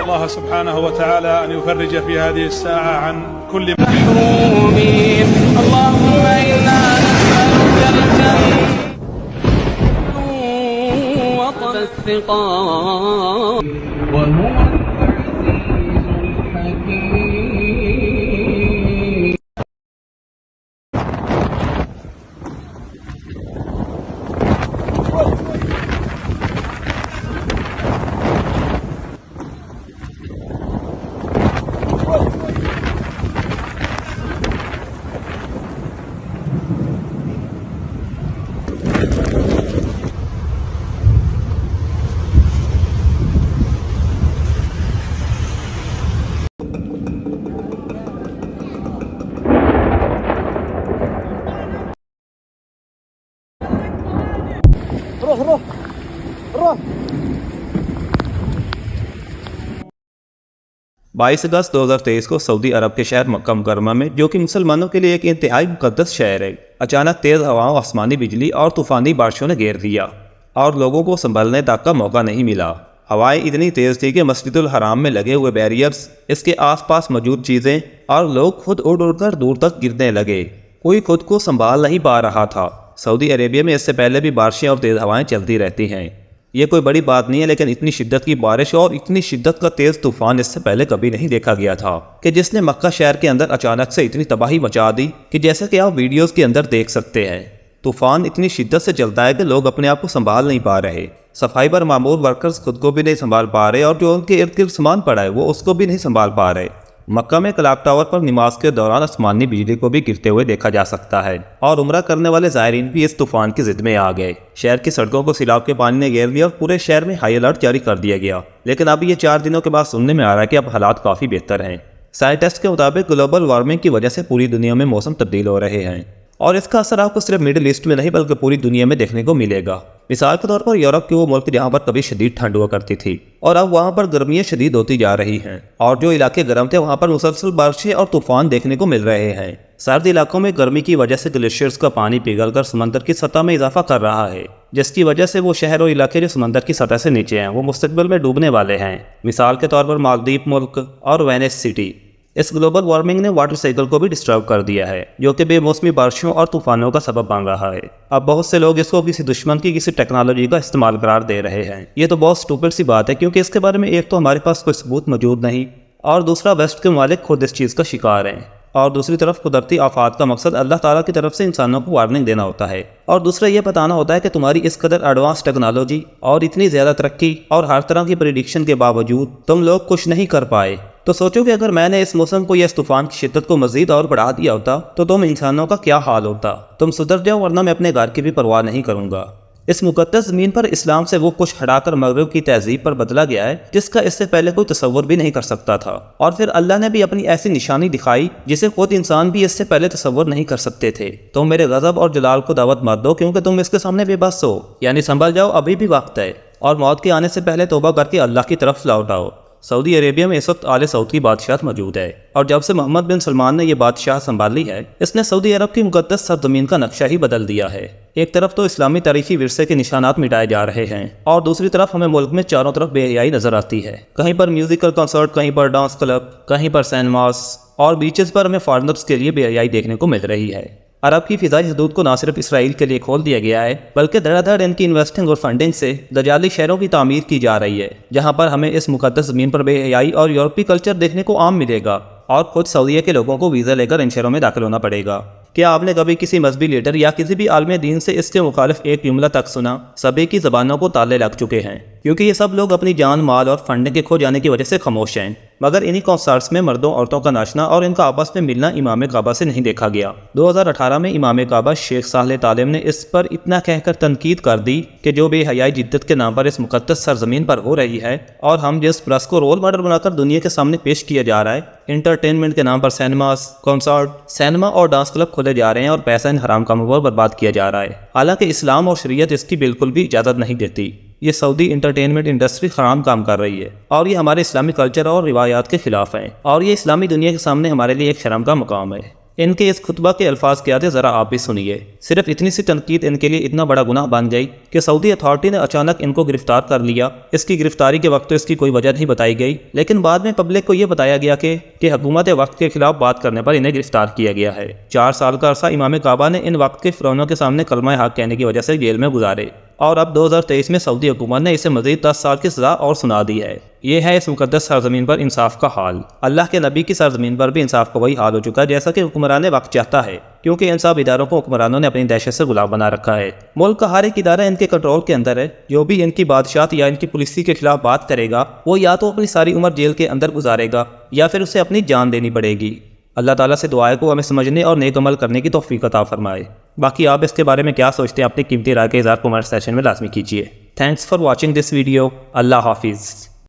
الله سبحانه وتعالى أن يفرج في هذه الساعة عن كل محرومين. اللهم إنا نسألك الجنة وطب الثقام وهو العزيز الحكيم. روح روح روح 22 अगस्त 2023 को सऊदी अरब के शहर मक्का मुकर्रमा में, जो कि मुसलमानों के लिए एक इंतहाई मुकद्दस शहर है, अचानक तेज़ हवाओं, आसमानी बिजली और तूफ़ानी बारिशों ने घेर दिया और लोगों को संभलने तक का मौका नहीं मिला। हवाएं इतनी तेज़ थी कि मस्जिदुल हराम में लगे हुए बैरियर्स, इसके आसपास मौजूद चीज़ें और लोग खुद उड़ उड़कर दूर तक गिरने लगे। कोई खुद को संभाल नहीं पा रहा था। सऊदी अरेबिया में इससे पहले भी बारिशें और तेज़ हवाएं चलती रहती हैं। ये कोई बड़ी बात नहीं है, लेकिन इतनी शिद्दत की बारिश और इतनी शिद्दत का तेज़ तूफ़ान इससे पहले कभी नहीं देखा गया था कि जिसने मक्का शहर के अंदर अचानक से इतनी तबाही मचा दी कि जैसे कि आप वीडियोस के अंदर देख सकते हैं। तूफ़ान इतनी शिद्दत से चलता है कि लोग अपने आप को संभाल नहीं पा रहे। सफाई पर मामूर वर्कर्स खुद को भी नहीं संभाल पा रहे और जो उनके इर्द गिर्द सामान पड़ा है वो उसको भी नहीं संभाल पा रहे। मक्का में क्लॉक टावर पर नमाज के दौरान आसमानी बिजली को भी गिरते हुए देखा जा सकता है और उम्रा करने वाले ज़ायरीन भी इस तूफान की जिद में आ गए। शहर की सड़कों को सैलाब के पानी ने घेर लिया और पूरे शहर में हाई अलर्ट जारी कर दिया गया। लेकिन अब ये 4 दिनों के बाद सुनने में आ रहा है कि अब हालात काफ़ी बेहतर हैं। साइंटिस्ट के मुताबिक ग्लोबल वार्मिंग की वजह से पूरी दुनिया में मौसम तब्दील हो रहे हैं और इसका असर आपको सिर्फ मिडिल ईस्ट में नहीं बल्कि पूरी दुनिया में देखने को मिलेगा। मिसाल के तौर पर यूरोप के वो मुल्क जहाँ पर कभी शदीद ठंड हुआ करती थी और अब वहाँ पर गर्मियाँ शदीद होती जा रही हैं और जो इलाके गर्म थे वहाँ पर मुसलसल बारिशें और तूफान देखने को मिल रहे हैं। सर्द इलाकों में गर्मी की वजह से ग्लेशियर्स का पानी पिघलकर समंदर की सतह में इजाफा कर रहा है, जिसकी वजह से वो शहर और इलाके जो समंदर की सतह से नीचे हैं वो मुस्तकबिल में डूबने वाले हैं। मिसाल के तौर पर मालदीव मुल्क और वेनिस सिटी। इस ग्लोबल वार्मिंग ने वाटर साइकिल को भी डिस्टर्ब कर दिया है, जो कि बेमौसमी बारिशों और तूफानों का सबब बन रहा है। अब बहुत से लोग इसको किसी दुश्मन की किसी टेक्नोलॉजी का इस्तेमाल करार दे रहे हैं। ये तो बहुत स्टूपिड सी बात है, क्योंकि इसके बारे में एक तो हमारे पास कोई सबूत मौजूद नहीं और दूसरा वेस्ट के ममालिक खुद इस चीज़ का शिकार हैं और दूसरी तरफ कुदरती आफात का मकसद अल्लाह ताला की तरफ से इंसानों को वार्निंग देना होता है और दूसरा ये बताना होता है कि तुम्हारी इस कदर एडवांस टेक्नोलॉजी और इतनी ज़्यादा तरक्की और हर तरह की प्रेडिक्शन के बावजूद तुम लोग कुछ नहीं कर पाए। तो सोचो कि अगर मैंने इस मौसम को या इस तूफान की शिद्दत को मज़ीद और बढ़ा दिया होता तो तुम इंसानों का क्या हाल होता। तुम सुधर जाओ वरना मैं अपने घर की भी परवाह नहीं करूँगा। इस मुकद्दस ज़मीन पर इस्लाम से वो कुछ हटाकर मगरब की तहजीब पर बदला गया है जिसका इससे पहले कोई तसव्वुर भी नहीं कर सकता था। और फिर अल्लाह ने भी अपनी ऐसी निशानी दिखाई जिसे खुद इंसान भी इससे पहले तसव्वुर नहीं कर सकते थे। तुम मेरे गज़ब और जलाल को दावत मत दो, क्योंकि तुम इसके सामने बेबस हो। यानी संभल जाओ, अभी भी वक्त है और मौत के आने से पहले तौबा करके अल्लाह की तरफ लौट आओ। सऊदी अरेबिया में इस वक्त आले सऊद की बादशाहत मौजूद है और जब से मोहम्मद बिन सलमान ने यह बादशाह संभाली है, इसने सऊदी अरब की मुकद्दस सरजमीन का नक्शा ही बदल दिया है। एक तरफ तो इस्लामी तारीखी विरसे के निशानात मिटाए जा रहे हैं और दूसरी तरफ हमें मुल्क में चारों तरफ बेहयाई नजर आती है। कहीं पर म्यूजिकल कंसर्ट, कहीं पर डांस क्लब, कहीं पर सिनेमास और बीचेस पर हमें फॉरेनर्स के लिए बेहयाई देखने को मिल रही है। अरब की फ़िज़ाई हदूद को न सिर्फ इसराइल के लिए खोल दिया गया है, बल्कि धड़ाधड़ इनकी इन्वेस्टिंग और फंडिंग से दजाली शहरों की तामीर की जा रही है, जहां पर हमें इस मुकद्दस ज़मीन पर बेहयाई और यूरोपी कल्चर देखने को आम मिलेगा और खुद सऊदीया के लोगों को वीज़ा लेकर इन शहरों में दाखिल होना पड़ेगा। क्या आपने कभी किसी मजहबी लीडर या किसी भी आलिम दीन से इसके मुखालिफ एक जुमला तक सुना? सभी की ज़बानों को ताले लग चुके हैं, क्योंकि ये सब लोग अपनी जान, माल और फंडिंग के खो जाने की वजह से खामोश हैं। मगर इन्हीं कॉन्सर्ट्स में मर्दों औरतों का नाचना और इनका आपस में मिलना इमाम काबा से नहीं देखा गया। 2018 में इमाम काबा शेख सालेह तालिम ने इस पर इतना कहकर तनकीद कर दी कि जो बेहयाई जिद्दत के नाम पर इस मुकद्दस सरजमीन पर हो रही है और हम जिस प्रस को रोल मॉडल बनाकर दुनिया के सामने पेश किया जा रहा है, इंटरटेनमेंट के नाम पर सिनेमास, कॉन्सर्ट, सिनेमा और डांस क्लब खोले जा रहे हैं और पैसा इन हराम कामों पर बर्बाद किया जा रहा है। हालांकि इस्लाम और शरीयत इसकी बिल्कुल भी इजाज़त नहीं देती। ये सऊदी इंटरटेनमेंट इंडस्ट्री हराम काम कर रही है और ये हमारे इस्लामी कल्चर और रिवायात के खिलाफ है और ये इस्लामी दुनिया के सामने हमारे लिए एक शर्म का मुकाम है। ان کے اس خطبہ کے الفاظ کیا تھے ذرا آپ بھی سنیے۔ صرف اتنی سی تنقید ان کے لیے اتنا بڑا گناہ بن گئی کہ سعودی اتھارٹی نے اچانک ان کو گرفتار کر لیا۔ اس کی گرفتاری کے وقت تو اس کی کوئی وجہ نہیں بتائی گئی، لیکن بعد میں پبلک کو یہ بتایا گیا کہ حکومت وقت کے خلاف بات کرنے پر انہیں گرفتار کیا گیا ہے۔ 4 سال کا عرصہ امام کعبہ نے ان وقت کے فرعونوں کے سامنے کلمہ حق کہنے کی وجہ سے جیل میں گزارے، اور اب 2023 میں سعودی حکومت نے اسے مزید 10 سال کی سزا اور سنا دی ہے۔ یہ ہے اس مقدس سرزمین پر انصاف کا حال۔ اللہ کے نبی کی سرزمین پر بھی انصاف کا وہی حال ہو چکا ہے جیسا کہ حکمران وقت چاہتا ہے، کیونکہ ان سب اداروں کو حکمرانوں نے اپنی دہشت سے غلام بنا رکھا ہے۔ ملک کا ہر ایک ادارہ ان کے کنٹرول کے اندر ہے۔ جو بھی ان کی بادشاہت یا ان کی پالیسی کے خلاف بات کرے گا وہ یا تو اپنی ساری عمر جیل کے اندر گزارے گا یا پھر اسے اپنی جان دینی پڑے گی۔ اللہ تعالیٰ سے دعا ہے کہ وہ ہمیں سمجھنے اور نیک عمل کرنے کی توفیق عطا فرمائے۔ باقی آپ اس کے بارے میں کیا سوچتے ہیں؟ اپنی قیمتی رائے کا اظہار کمنٹ سیکشن میں لازمی کیجیے۔ Thanks for watching this video. اللہ حافظ۔